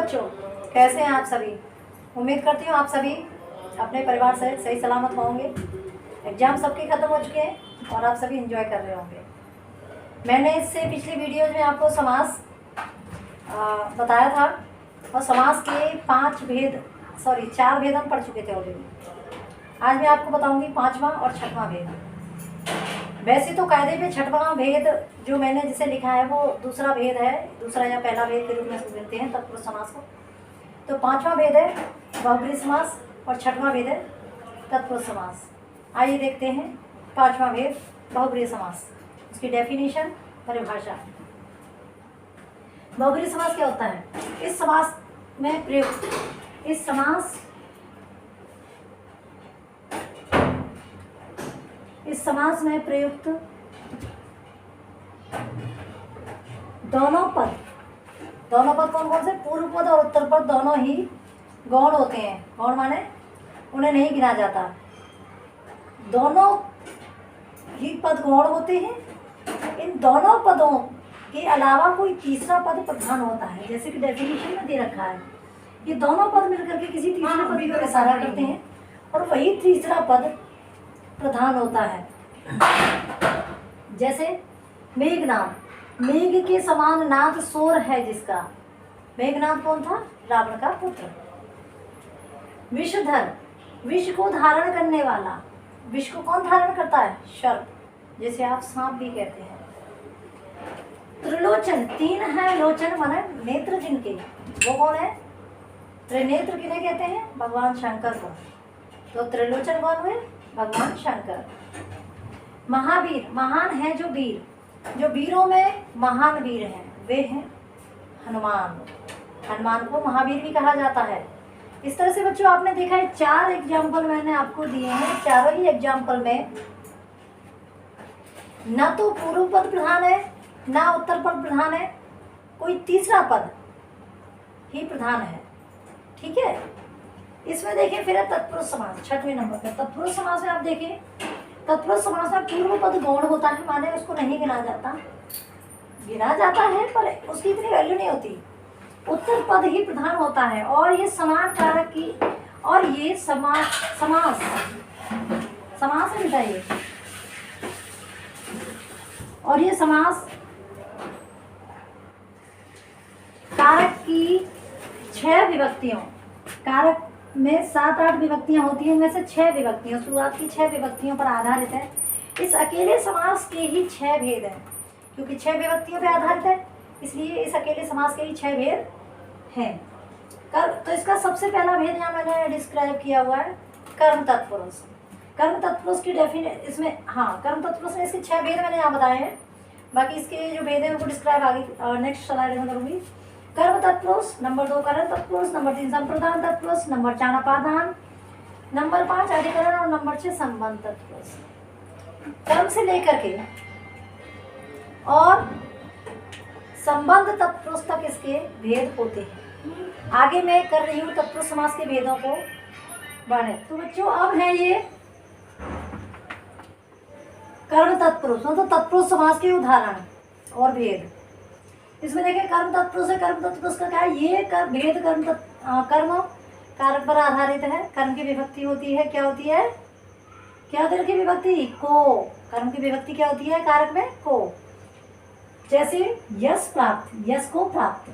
बच्चों, कैसे हैं आप सभी। उम्मीद करती हूँ आप सभी अपने परिवार से सही सलामत होंगे। एग्ज़ाम सबके ख़त्म हो चुके हैं और आप सभी एंजॉय कर रहे होंगे। मैंने इससे पिछली वीडियोज़ में आपको समास बताया था और समास के 4 भेद हम पढ़ चुके थे ऑलरेडी। आज मैं आपको बताऊंगी 5वां और 6वां भेद। वैसे तो कायदे पे 6वां भेद जो मैंने जिसे लिखा है वो दूसरा भेद है, दूसरा या पहला भेद के रूप में सुनते हैं तत्पुरुष समास को। तो 5वां भेद है बहुब्रीहि समास और 6वां भेद है तत्पुरुष समास। आइए देखते हैं 5वां भेद बहुब्रीहि समास, उसकी डेफिनेशन, परिभाषा। बहुब्रीहि समास क्या होता है? इस समास में प्रयुक्त इस समास में प्रयुक्त दोनों पद कौन कौन से? पूर्व पद और उत्तर पद दोनों ही गौण होते हैं। गौण माने उन्हें नहीं गिना जाता। दोनों ही पद गौण होते हैं। इन दोनों पदों के अलावा कोई तीसरा पद प्रधान होता है। जैसे कि डेफिनेशन में दे रखा है, ये दोनों पद मिलकर के किसी तीसरे पद की ओर इशारा करते हैं और वही तीसरा पद प्रधान होता है। जैसे मेघनाद, मेघ के समान नाद शोर है जिसका। मेघनाद कौन था? रावण का पुत्र। विषधर, विष को धारण करने वाला। विष को कौन धारण करता है? सर्प, जिसे आप सांप भी कहते हैं। त्रिलोचन, 3 है लोचन माने नेत्र जिनके, वो कौन है? त्रिनेत्र किन्हें कहते हैं? भगवान शंकर को। तो त्रिलोचन कौन हुए? भगवान शंकर। महावीर, महान है जो वीरों में महान वीर हैं, वे हैं हनुमान। हनुमान को महावीर भी कहा जाता है। इस तरह से बच्चों आपने देखा है 4 एग्जाम्पल मैंने आपको दिए हैं। चारों ही एग्जाम्पल में ना तो पूर्व पद प्रधान है ना उत्तर पद प्रधान है, कोई तीसरा पद ही प्रधान है। ठीक है। इसमें देखिए फिर है तत्पुरुष समास 6वें नंबर पर। तत्पुरुष समास में आप देखिए, तत्पुरुष समास में पूर्व पद गौण होता है, माने उसको नहीं गिना जाता है पर उसकी इतनी वैल्यू नहीं होती। उत्तर पद ही प्रधान होता है और ये समान कारक की और ये समास मिलता है ये। और ये समास कारक की 6 विभक्तियों, कारक में 7-8 विभक्तियां होती हैं, उनमें से 6 विभक्तियां, शुरुआत की 6 विभक्तियों पर आधारित है। इस अकेले समास के ही 6 भेद हैं। क्योंकि 6 विभक्तियों पर आधारित है इसलिए इस अकेले समास के ही 6 भेद हैं। तो इसका सबसे पहला भेद यहाँ मैंने डिस्क्राइब किया हुआ है, कर्म तत्पुरुष। कर्म तत्पुरुष की इसमें कर्म तत्पुरुष में इसके 6 भेद मैंने यहाँ बताए हैं। बाकी इसके जो भेद है उनको डिस्क्राइब आगे नेक्स्ट स्लाइड में करूँगी। कर्म तत्पुरुष, नंबर 2 करण तत्पुरुष, नंबर 3 संप्रदान तत्पुरुष, नंबर 4 अपादान, नंबर 5 अधिकरण और नंबर 6 संबंध तत्पुरुष। कर्म से लेकर के और संबंध तत्पुरुष तक इसके भेद होते हैं। आगे मैं कर रही हूँ तत्पुरुष समास के भेदों को बढ़े। तो बच्चों अब है ये कर्म तत्पुरुष, तो तत्पुरुष समास के उदाहरण और भेद। इसमें देखिए कर्म तत्पुरुष है। कर्म तत्पुरुष का क्या है? ये भेद कर्म कारक पर आधारित है। कर्म की विभक्ति होती है, क्या होती है? क्या दर की विभक्ति? को। कर्म की विभक्ति क्या होती है कारक में? को। जैसे यश प्राप्त, यश को प्राप्त।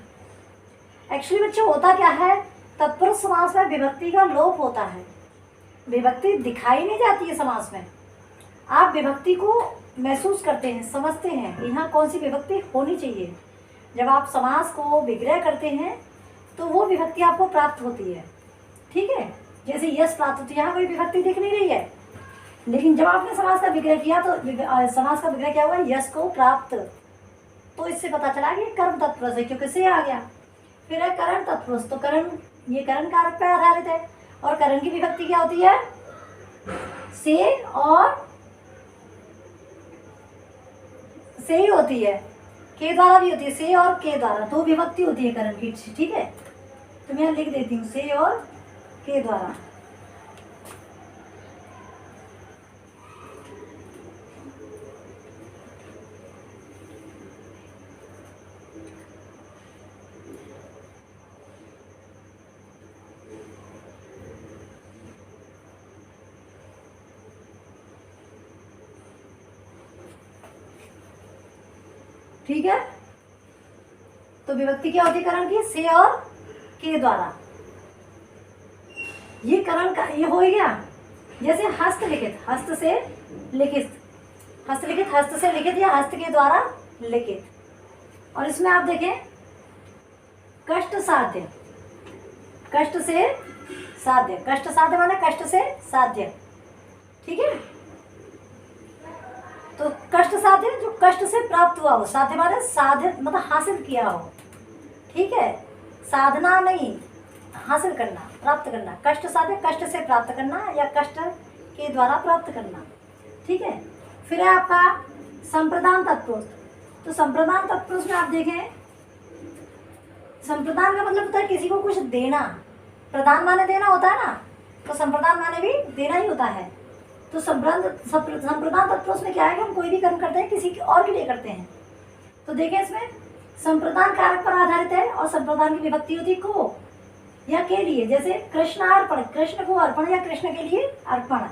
एक्चुअली बच्चों होता क्या है, तत्पुरुष समास में विभक्ति का लोप होता है। विभक्ति दिखाई नहीं जाती है समास में। आप विभक्ति को महसूस करते हैं, समझते हैं यहाँ कौन सी विभक्ति होनी चाहिए। जब आप समास को विग्रह करते हैं तो वो विभक्ति आपको प्राप्त होती है। ठीक है। जैसे यश प्राप्त होती है, यहाँ कोई विभक्ति दिख नहीं रही है, लेकिन जब आपने समास का विग्रह किया तो समास का विग्रह क्या हुआ? यश को प्राप्त। तो इससे पता चला कि कर्म तत्पुरुष है क्योंकि से आ गया। फिर है करण तत्पुरुष, तो करण, ये करण कारक पर आधारित है और करण की विभक्ति क्या होती है? से और से ही होती है, के द्वारा भी होती है। से और के द्वारा 2 विभक्ति होती है करण की। ठीक है। तो मैं लिख देती हूँ से और के द्वारा। ठीक है। तो विभक्ति क्या होती है करण की? से और के द्वारा। ये करण का ये हो गया। जैसे हस्तलिखित, हस्त से लिखित, हस्तलिखित हस्त से लिखित या हस्त के द्वारा लिखित। और इसमें आप देखें कष्ट साध्य, कष्ट से साध्य, कष्ट साध्य माने कष्ट से साध्य, ठीक है। तो कष्ट साध्य जो कष्ट से प्राप्त हुआ हो, साध्य माने साध्य मतलब हासिल किया हो, ठीक है। साधना नहीं, हासिल करना, प्राप्त करना। कष्ट साध्य कष्ट से प्राप्त करना या कष्ट के द्वारा प्राप्त करना, ठीक है। फिर है आपका संप्रदान तत्पुरुष। तो संप्रदान तत्पुरुष में आप देखें, संप्रदान का मतलब होता है किसी को कुछ देना। प्रदान माने देना होता है ना, तो संप्रदान माने भी देना ही होता है। तो संप्रदान तत्पुरुष में क्या है कि हम कोई भी कर्म करते हैं किसी और के लिए करते हैं। तो देखें इसमें संप्रदान कारक पर आधारित है और संप्रदान की विभक्ति होती है को या के लिए। जैसे कृष्णार्पण, कृष्ण को अर्पण या कृष्ण के लिए अर्पण।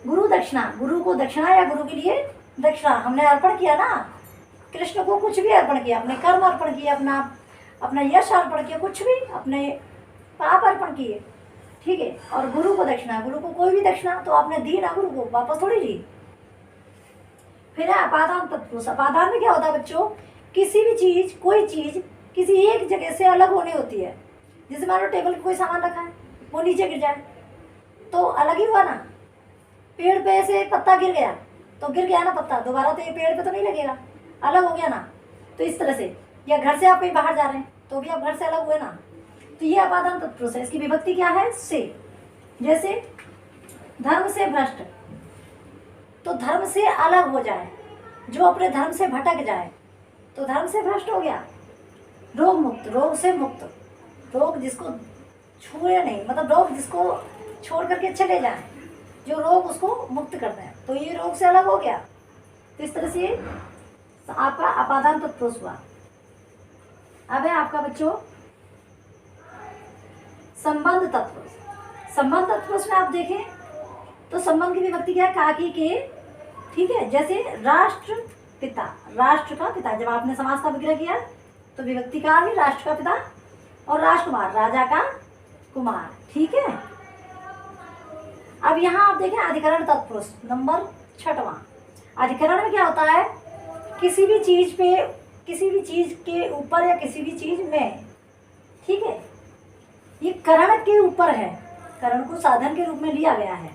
गुरु दक्षिणा, गुरु को दक्षिणा या गुरु के लिए दक्षिणा। हमने अर्पण किया ना, कृष्ण को कुछ भी अर्पण किया, अपने कर्म अर्पण किए, अपना यश अर्पण किया, कुछ भी अपने पाप अर्पण किए, ठीक है। और गुरु को दक्षिणा, गुरु को कोई भी दक्षिणा तो आपने दी ना, गुरु को वापस थोड़ी ली। फिर है अपादान तत्पुरुष। अपादान में क्या होता है बच्चों? किसी भी चीज, कोई चीज किसी एक जगह से अलग होनी होती है। जैसे मान लो टेबल पे कोई सामान रखा है, वो नीचे गिर जाए तो अलग ही हुआ ना। पेड़ पे से पत्ता गिर गया तो गिर गया ना पत्ता, दोबारा तो ये पेड़ पे तो नहीं लगेगा, अलग हो गया ना। तो इस तरह से, या घर से आप कहीं बाहर जा रहे हैं तो भी आप घर से अलग हुए ना। तो ये अपादान तत्पुरुष है। इसकी विभक्ति क्या है? से। जैसे धर्म से भ्रष्ट, तो धर्म से अलग हो जाए, जो अपने धर्म से भटक जाए तो धर्म से भ्रष्ट हो गया। रोग मुक्त, रोग से मुक्त, रोग जिसको छूए नहीं, मतलब रोग जिसको छोड़ करके चले जाए, जो रोग उसको मुक्त कर दें, तो ये रोग से अलग हो गया। तो इस तरह से आपका अपादान तत्पुरुष हुआ। अब है आपका बच्चों संबंध तत्पुरुष। संबंध तत्पुरुष में आप देखें तो संबंध की विभक्ति क्या है? काकी के, ठीक है। जैसे राष्ट्र पिता, राष्ट्र का पिता, जब आपने समास का विग्रह किया तो विभक्ति का आ गई राष्ट्र का पिता, और राजकुमार राजा का कुमार, ठीक है। अब यहाँ आप देखें अधिकरण तत्पुरुष नंबर 6वां। अधिकरण में क्या होता है? किसी भी चीज पे, किसी भी चीज के ऊपर या किसी भी चीज में, ठीक है। ये करण के ऊपर है, करण को साधन के रूप में लिया गया है।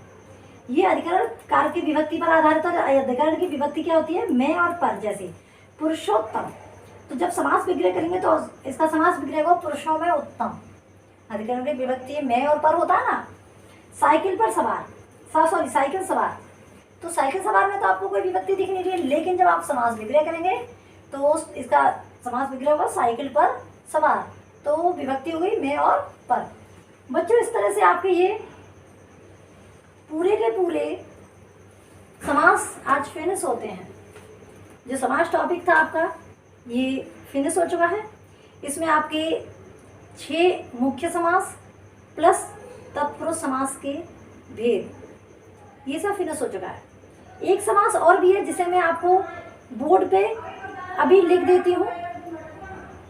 ये अधिकरण कारक की विभक्ति पर आधारित है। अधिकरण की विभक्ति क्या होती है? में और पर। जैसे पुरुषोत्तम, तो जब समास विग्रह करेंगे तो इसका समास विग्रह हो पुरुषों में उत्तम। अधिकरण की विभक्ति में और पर होता है ना। साइकिल पर सवार, सॉरी साइकिल सवार, तो साइकिल सवार में तो आपको कोई विभक्ति दिख नहीं रही है, लेकिन जब आप समास विग्रह करेंगे तो इसका समास विग्रह होगा साइकिल पर सवार, तो विभक्ति हो गई में और पर। बच्चों इस तरह से आपके ये पूरे के पूरे समास आज फिनिश होते हैं। जो समास टॉपिक था आपका ये फिनिश हो चुका है। इसमें आपके 6 मुख्य समास प्लस तत्पुरुष समास के भेद, ये सब फिनिश हो चुका है। एक समास और भी है जिसे मैं आपको बोर्ड पे अभी लिख देती हूँ,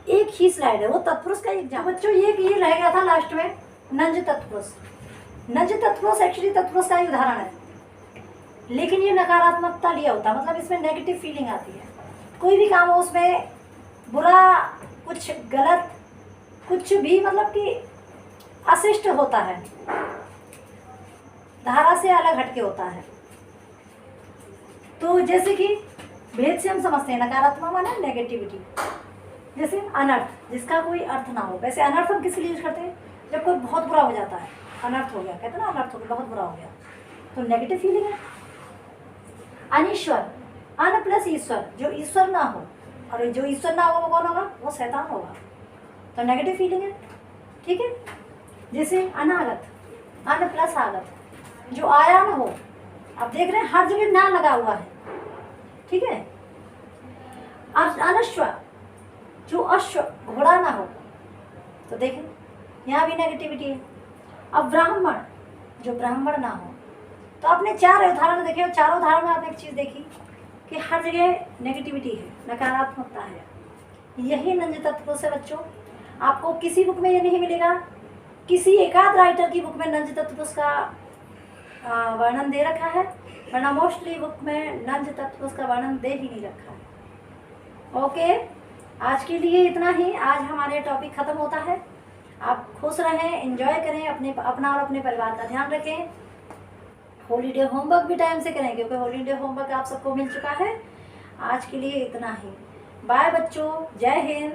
एक ही स्लाइड है, वो तत्पुरुष का एग्जाम। बच्चों ये रह गया था लास्ट में नंज तत्पुरुष। नंज तत्पुरुष एक्चुअली तत्पुरुष का ही उदाहरण है, लेकिन ये नकारात्मकता लिया होता है, मतलब इसमें नेगेटिव फीलिंग आती है। कोई भी काम हो उसमें बुरा, कुछ गलत, कुछ भी मतलब कि अशिष्ट होता है, धारा से अलग हटके होता है। तो जैसे कि भेद से हम समझते हैं नकारात्मक माने नेगेटिविटी। जैसे अनर्थ, जिसका कोई अर्थ ना हो। वैसे अनर्थ हम किसके लिए यूज करते हैं? जब कोई बहुत बुरा हो जाता है, अनर्थ हो गया, कहते हैं ना अनर्थ हो गया, बहुत बुरा हो गया, तो नेगेटिव फीलिंग है। अनीश्वर, अन प्लस ईश्वर, जो ईश्वर ना हो, और जो ईश्वर ना होगा वो कौन होगा? वो शैतान होगा, तो नेगेटिव फीलिंग है, ठीक है। जैसे अनागत, अन प्लस आगत, जो आया ना हो। आप देख रहे हैं हर जगह ना लगा हुआ है, ठीक है। अनश्व, जो अश्व घोड़ा ना हो, तो देखें यहाँ भी नेगेटिविटी है। अब ब्राह्मण, जो ब्राह्मण ना हो। तो आपने 4 उदाहरण देखे और चारों उदाहरण में आपने एक चीज़ देखी कि हर जगह नेगेटिविटी है, नकारात्मकता है। यही नंज तत्वपुरुष है बच्चों। आपको किसी बुक में ये नहीं मिलेगा, किसी एकाध राइटर की बुक में नंज तत्वपुरुष का वर्णन दे रखा है, वरना मोस्टली बुक में नंज तत्वपुरुष का वर्णन दे ही नहीं रखा है। ओके, आज के लिए इतना ही। आज हमारे टॉपिक ख़त्म होता है। आप खुश रहें, एंजॉय करें, अपना और अपने परिवार का ध्यान रखें। हॉलीडे होमवर्क भी टाइम से करें, क्योंकि हॉलीडे होमवर्क आप सबको मिल चुका है। आज के लिए इतना ही। बाय बच्चों, जय हिंद।